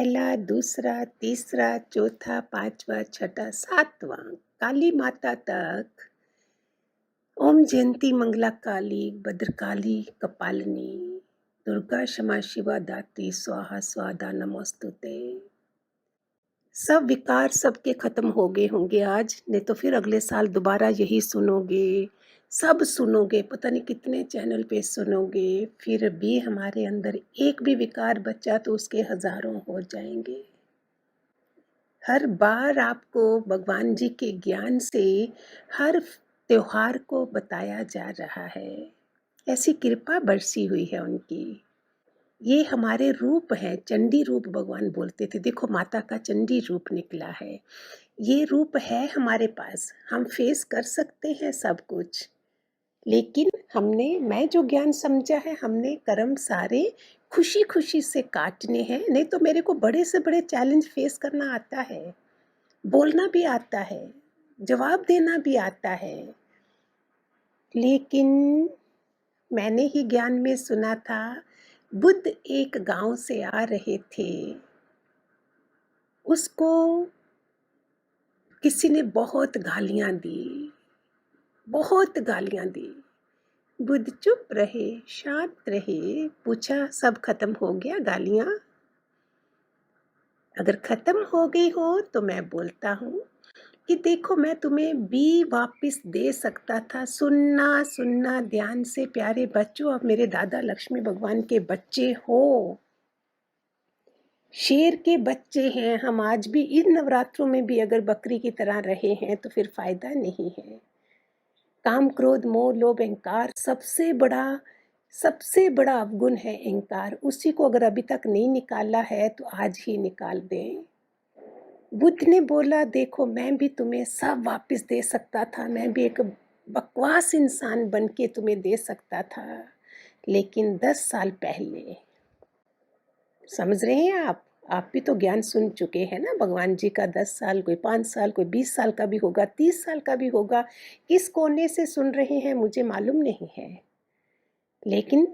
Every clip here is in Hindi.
पहला, दूसरा, तीसरा, चौथा, पाँचवा, छठा, सातवां, काली माता तक। ओम जयंती मंगला काली, भद्रकाली कपालिनी, दुर्गा क्षमा शिवा दात्री, स्वाहा स्वाहा नमोस्तुते। सब विकार सबके खत्म हो गए होंगे आज, नहीं तो फिर अगले साल दोबारा यही सुनोगे। सब सुनोगे, पता नहीं कितने चैनल पे सुनोगे, फिर भी हमारे अंदर एक भी विकार बचा तो उसके हजारों हो जाएंगे। हर बार आपको भगवान जी के ज्ञान से हर त्योहार को बताया जा रहा है। ऐसी कृपा बरसी हुई है उनकी। ये हमारे रूप है, चंडी रूप भगवान बोलते थे। देखो माता का चंडी रूप निकला है। ये रूप है हमारे पास, हम फेस कर सकते हैं सब कुछ। लेकिन मैं जो ज्ञान समझा है, हमने कर्म सारे खुशी खुशी से काटने हैं। नहीं तो मेरे को बड़े से बड़े चैलेंज फेस करना आता है, बोलना भी आता है, जवाब देना भी आता है। लेकिन मैंने ही ज्ञान में सुना था, बुद्ध एक गांव से आ रहे थे, उसको किसी ने बहुत गालियां दी, बहुत गालियां दी। बुद्ध चुप रहे, शांत रहे, पूछा सब खत्म हो गया गालियां? अगर खत्म हो गई हो तो मैं बोलता हूँ कि देखो मैं तुम्हें भी वापस दे सकता था। सुनना सुनना ध्यान से प्यारे बच्चों, अब मेरे दादा लक्ष्मी भगवान के बच्चे हो, शेर के बच्चे हैं हम। आज भी इन नवरात्रों में भी अगर बकरी की तरह रहे हैं तो फिर फायदा नहीं है। काम क्रोध मोह लोभ अहंकार, सबसे बड़ा अवगुण है अहंकार। उसी को अगर अभी तक नहीं निकाला है तो आज ही निकाल दें। बुद्ध ने बोला देखो मैं भी तुम्हें सब वापस दे सकता था, मैं भी एक बकवास इंसान बन के तुम्हें दे सकता था, लेकिन 10 साल पहले। समझ रहे हैं आप भी तो ज्ञान सुन चुके हैं ना भगवान जी का। 10 साल, कोई 5 साल, कोई 20 साल का भी होगा, 30 साल का भी होगा। किस कोने से सुन रहे हैं मुझे मालूम नहीं है, लेकिन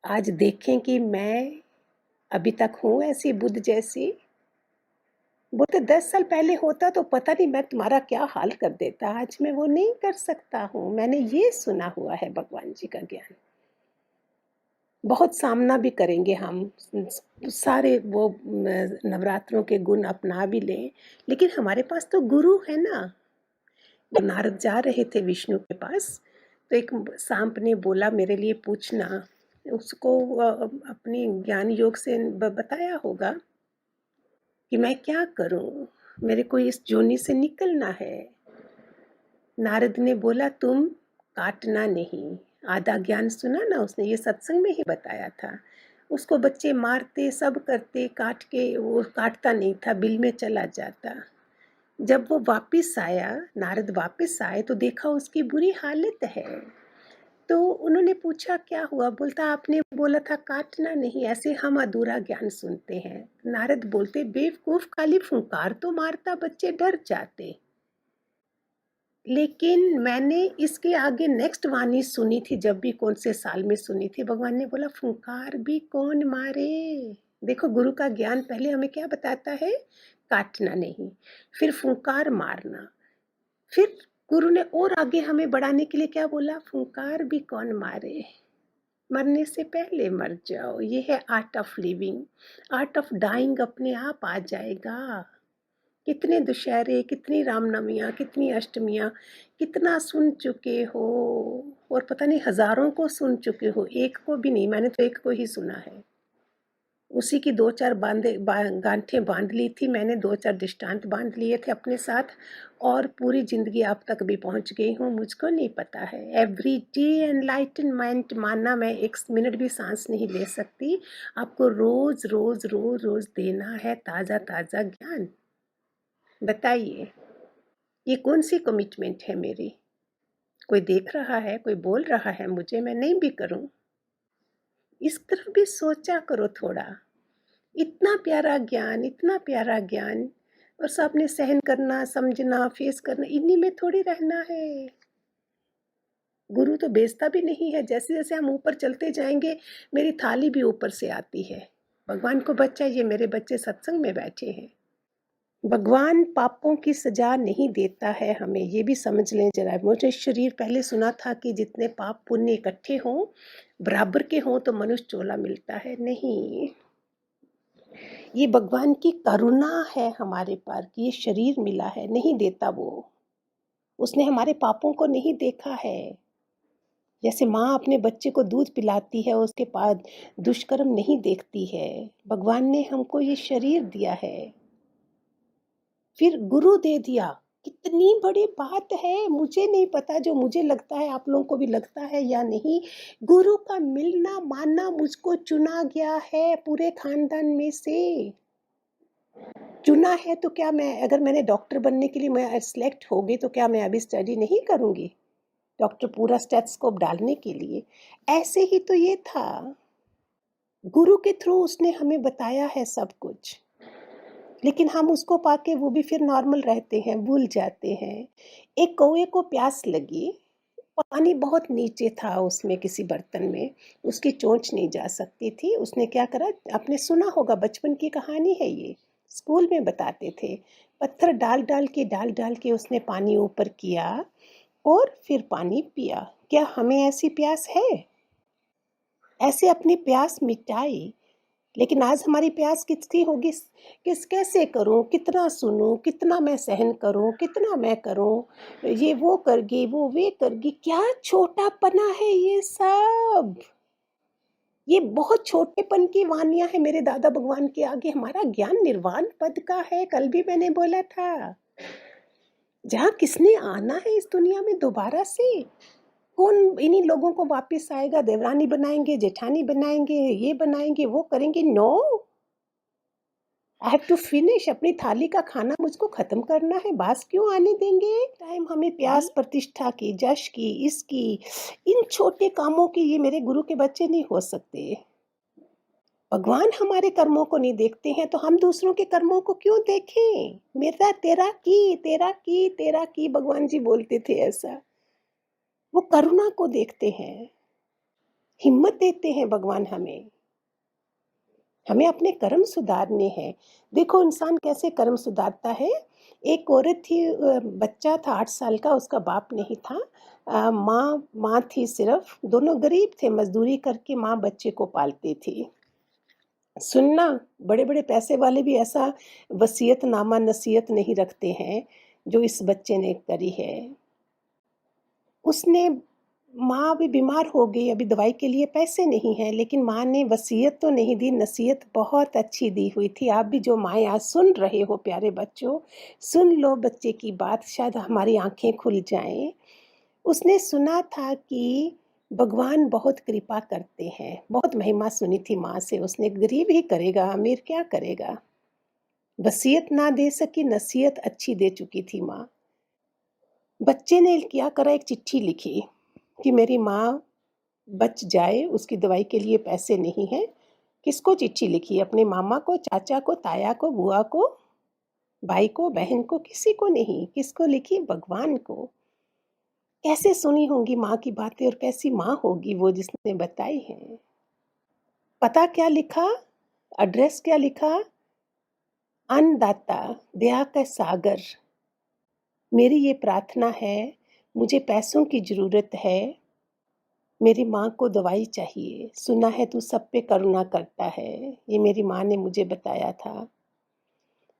आज देखें कि मैं अभी तक हूँ ऐसी बुद्ध जैसी। वो तो 10 साल पहले होता तो पता नहीं मैं तुम्हारा क्या हाल कर देता। आज मैं वो नहीं कर सकता हूँ। मैंने ये सुना हुआ है भगवान जी का ज्ञान। बहुत सामना भी करेंगे हम, सारे वो नवरात्रों के गुण अपना भी लें, लेकिन हमारे पास तो गुरु है ना। नारद जा रहे थे विष्णु के पास, तो एक सांप ने बोला मेरे लिए पूछना। उसको अपनी ज्ञान योग से बताया होगा कि मैं क्या करूं, मेरे को इस जोनी से निकलना है। नारद ने बोला तुम काटना नहीं। आधा ज्ञान सुना ना उसने, ये सत्संग में ही बताया था। उसको बच्चे मारते सब करते, काट के वो काटता नहीं था, बिल में चला जाता। जब वो वापस आया, नारद वापस आए तो देखा उसकी बुरी हालत है। तो उन्होंने पूछा क्या हुआ? बोलता आपने बोला था काटना नहीं। ऐसे हम अधूरा ज्ञान सुनते हैं। नारद बोलते बेवकूफ, खाली फुंकार तो मारता, बच्चे डर जाते। लेकिन मैंने इसके आगे नेक्स्ट वाणी सुनी थी, जब भी कौन से साल में सुनी थी, भगवान ने बोला फुंकार भी कौन मारे। देखो गुरु का ज्ञान पहले हमें क्या बताता है? काटना नहीं, फिर फुंकार मारना। फिर गुरु ने और आगे हमें बढ़ाने के लिए क्या बोला? फुंकार भी कौन मारे, मरने से पहले मर जाओ। ये है art of living. Art of dying अपने आप आ जाएगा। कितने दुशहरे, कितनी रामनवमियाँ, कितनी अष्टमियाँ, कितना सुन चुके हो, और पता नहीं हजारों को सुन चुके हो, एक को भी नहीं। मैंने तो एक को ही सुना है, उसी की 2-4 गांठें बांध ली थी मैंने, 2-4 दृष्टांत बांध लिए थे अपने साथ, और पूरी जिंदगी आप तक भी पहुंच गई हूँ, मुझको नहीं पता है। एवरी डे एनलाइटनमेंट मानना, मैं 1 मिनट भी सांस नहीं ले सकती। आपको रोज रोज रोज रोज देना है ताज़ा ताज़ा ज्ञान। बताइए ये कौन सी कमिटमेंट है मेरी? कोई देख रहा है, कोई बोल रहा है मुझे, मैं नहीं भी करूं? इस तरफ भी सोचा करो थोड़ा। इतना प्यारा ज्ञान, इतना प्यारा ज्ञान, और सबने सहन करना, समझना, फेस करना, इन्हीं में थोड़ी रहना है। गुरु तो बेचता भी नहीं है। जैसे जैसे हम ऊपर चलते जाएंगे, मेरी थाली भी ऊपर से आती है। भगवान को बच्चा, ये मेरे बच्चे सत्संग में बैठे हैं। भगवान पापों की सजा नहीं देता है हमें, ये भी समझ लें जरा। मुझे शरीर पहले सुना था कि जितने पाप पुण्य इकट्ठे हों बराबर के हों तो मनुष्य चोला मिलता है। नहीं, ये भगवान की करुणा है हमारे पर कि ये शरीर मिला है। नहीं देता वो, उसने हमारे पापों को नहीं देखा है। जैसे माँ अपने बच्चे को दूध पिलाती है, उसके बाद दुष्कर्म नहीं देखती है। भगवान ने हमको ये शरीर दिया है, फिर गुरु दे दिया। कितनी बड़ी बात है, मुझे नहीं पता, जो मुझे लगता है आप लोगों को भी लगता है या नहीं। गुरु का मिलना मानना, मुझको चुना गया है पूरे खानदान में से। चुना है तो क्या मैं, अगर मैंने डॉक्टर बनने के लिए मैं सिलेक्ट हो गई तो क्या मैं अभी स्टडी नहीं करूंगी डॉक्टर पूरा स्टेथोस्कोप डालने के लिए? ऐसे ही तो ये था, गुरु के थ्रू उसने हमें बताया है सब कुछ, लेकिन हम उसको पाके वो भी फिर नॉर्मल रहते हैं, भूल जाते हैं। एक कौवे को प्यास लगी, पानी बहुत नीचे था उसमें किसी बर्तन में, उसकी चोंच नहीं जा सकती थी। उसने क्या करा, आपने सुना होगा, बचपन की कहानी है ये, स्कूल में बताते थे। पत्थर डाल डाल के उसने पानी ऊपर किया और फिर पानी पिया। क्या हमें ऐसी प्यास है? ऐसे अपनी प्यास मिटाई। लेकिन आज हमारी प्यास किसकी होगी? कैसे करूं, कितना सुनूं, कितना मैं सहन करूं, कितना मैं करूं, ये वो करगी, वो वे करगी। क्या छोटापना है ये सब, ये बहुत छोटेपन की वानियां है मेरे दादा भगवान के आगे। हमारा ज्ञान निर्वाण पद का है, कल भी मैंने बोला था। जहाँ किसने आना है इस दुनिया में दोबारा से, कौन इन्हीं लोगों को वापस आएगा? देवरानी बनाएंगे, जेठानी बनाएंगे, ये बनाएंगे, वो करेंगे? No, I have to finish. अपनी थाली का खाना मुझको खत्म करना है, बास क्यों आने देंगे? टाइम हमें प्यास प्रतिष्ठा की, जश की, इसकी, इन छोटे कामों की, ये मेरे गुरु के बच्चे नहीं हो सकते। भगवान हमारे कर्मों को नहीं देखते हैं तो हम दूसरों के कर्मों को क्यों देखें? मेरा तेरा की, तेरा की, तेरा की, भगवान जी बोलते थे ऐसा। वो करुणा को देखते हैं, हिम्मत देते हैं भगवान हमें। हमें अपने कर्म सुधारने हैं। देखो इंसान कैसे कर्म सुधारता है। एक औरत थी, बच्चा था 8 साल का, उसका बाप नहीं था। माँ थी सिर्फ, दोनों गरीब थे, मजदूरी करके माँ बच्चे को पालती थी। सुनना, बड़े बड़े पैसे वाले भी ऐसा वसीयतनामा नसीहत नहीं रखते हैं जो इस बच्चे ने करी है। उसने, माँ भी बीमार हो गई, अभी दवाई के लिए पैसे नहीं हैं, लेकिन माँ ने वसीयत तो नहीं दी, नसीहत बहुत अच्छी दी हुई थी। आप भी जो माएँ आज सुन रहे हो प्यारे बच्चों, सुन लो बच्चे की बात, शायद हमारी आंखें खुल जाएं। उसने सुना था कि भगवान बहुत कृपा करते हैं, बहुत महिमा सुनी थी माँ से उसने, गरीब ही करेगा, अमीर क्या करेगा। वसीयत ना दे सकी, नसीहत अच्छी दे चुकी थी माँ। बच्चे ने क्या करा, एक चिट्ठी लिखी कि मेरी माँ बच जाए, उसकी दवाई के लिए पैसे नहीं हैं। किसको चिट्ठी लिखी? अपने मामा को, चाचा को, ताया को, बुआ को, भाई को, बहन को? किसी को नहीं। किसको लिखी? भगवान को। कैसे सुनी होंगी माँ की बातें, और कैसी माँ होगी वो जिसने बताई है। पता क्या लिखा, एड्रेस क्या लिखा? अन्नदाता, दया का सागर, मेरी ये प्रार्थना है, मुझे पैसों की ज़रूरत है, मेरी माँ को दवाई चाहिए, सुना है तू सब पे करुणा करता है। ये मेरी माँ ने मुझे बताया था।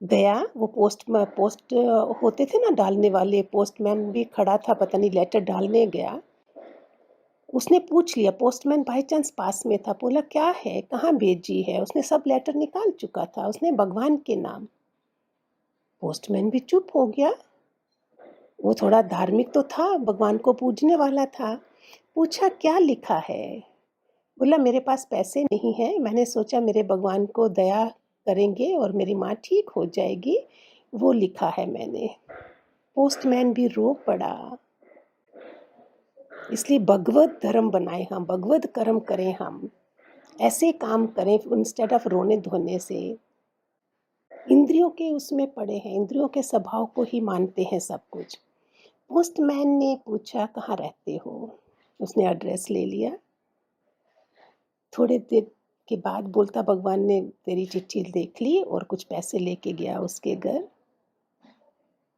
गया, वो पोस्ट होते थे ना डालने वाले, पोस्टमैन भी खड़ा था, पता नहीं लेटर डालने गया। उसने पूछ लिया, पोस्टमैन बाय चांस पास में था, बोला क्या है, कहाँ भेजी है? उसने सब लेटर निकाल चुका था, उसने भगवान के नाम। पोस्टमैन भी चुप हो गया, वो थोड़ा धार्मिक तो था, भगवान को पूजने वाला था। पूछा क्या लिखा है? बोला मेरे पास पैसे नहीं हैं, मैंने सोचा मेरे भगवान को दया करेंगे और मेरी माँ ठीक हो जाएगी, वो लिखा है मैंने। पोस्टमैन भी रो पड़ा। इसलिए भगवत धर्म बनाए हम, भगवत कर्म करें हम, ऐसे काम करें इंस्टेड ऑफ रोने धोने से। इंद्रियों के उसमें पड़े हैं, इंद्रियों के स्वभाव को ही मानते हैं सब कुछ। पोस्टमैन ने पूछा कहाँ रहते हो? उसने एड्रेस ले लिया। थोड़े देर के बाद बोलता भगवान ने तेरी चिट्ठी देख ली और कुछ पैसे लेके गया उसके घर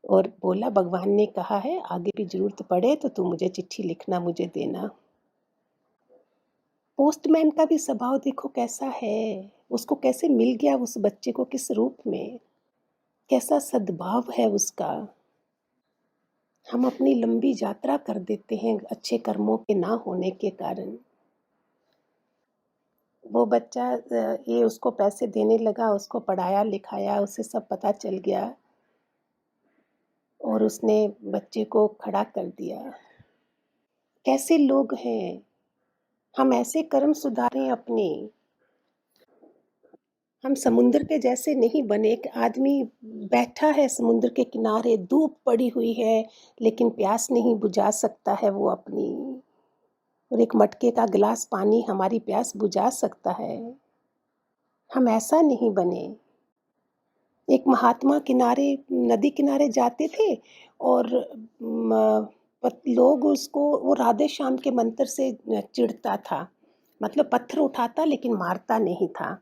और बोला भगवान ने कहा है आगे भी ज़रूरत पड़े तो तू मुझे चिट्ठी लिखना, मुझे देना। पोस्टमैन का भी स्वभाव देखो कैसा है, उसको कैसे मिल गया उस बच्चे को किस रूप में, कैसा सद्भाव है उसका। हम अपनी लंबी यात्रा कर देते हैं अच्छे कर्मों के ना होने के कारण। वो बच्चा ये उसको पैसे देने लगा, उसको पढ़ाया लिखाया, उसे सब पता चल गया और उसने बच्चे को खड़ा कर दिया। कैसे लोग हैं, हम ऐसे कर्म सुधारें अपने। हम समुद्र के जैसे नहीं बने। एक आदमी बैठा है समुद्र के किनारे, धूप पड़ी हुई है लेकिन प्यास नहीं बुझा सकता है वो अपनी, और एक मटके का गिलास पानी हमारी प्यास बुझा सकता है। हम ऐसा नहीं बने। एक महात्मा किनारे नदी किनारे जाते थे और लोग उसको वो राधे श्याम के मंत्र से चिढ़ता था, मतलब पत्थर उठाता लेकिन मारता नहीं था।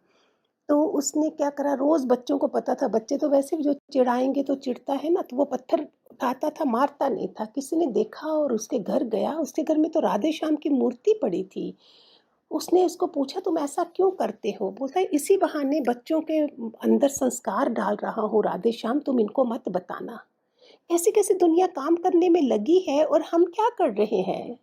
तो उसने क्या करा, रोज बच्चों को पता था बच्चे तो वैसे भी जो चिढ़ाएंगे तो चिढ़ता है ना, तो वो पत्थर उठाता था, मारता नहीं था। किसी ने देखा और उसके घर गया, उसके घर में तो राधे श्याम की मूर्ति पड़ी थी। उसने उसको पूछा तुम ऐसा क्यों करते हो? बोलता है इसी बहाने बच्चों के अंदर संस्कार डाल रहा हूँ राधे श्याम, तुम इनको मत बताना। कैसे कैसे दुनिया काम करने में लगी है और हम क्या कर रहे हैं?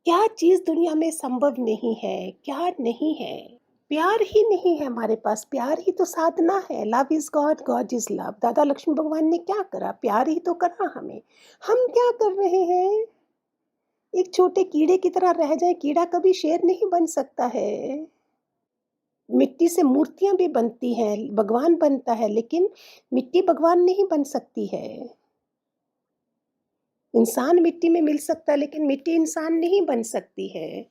क्या चीज दुनिया में संभव नहीं है, क्या नहीं है? प्यार ही नहीं है हमारे पास। प्यार ही तो साधना है। Love is God, God is love. दादा लक्ष्मी भगवान ने क्या करा? प्यार ही तो करा हमें। हम क्या कर रहे हैं? एक छोटे कीड़े की तरह रह जाए। कीड़ा कभी शेर नहीं बन सकता है। मिट्टी से मूर्तियां भी बनती हैं, भगवान बनता है, लेकिन मिट्टी भगवान नहीं बन सकती है। इंसान मिट्टी में मिल सकता है लेकिन मिट्टी इंसान नहीं बन सकती है।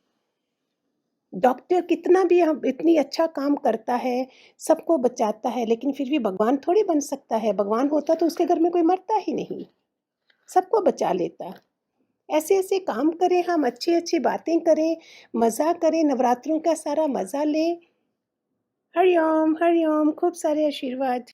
डॉक्टर कितना भी हम इतनी अच्छा काम करता है, सबको बचाता है, लेकिन फिर भी भगवान थोड़ी बन सकता है। भगवान होता तो उसके घर में कोई मरता ही नहीं, सबको बचा लेता। ऐसे ऐसे काम करें, हम अच्छी अच्छी बातें करें, मज़ा करें, नवरात्रों का सारा मज़ा लें। हरिओम हरिओम, खूब सारे आशीर्वाद।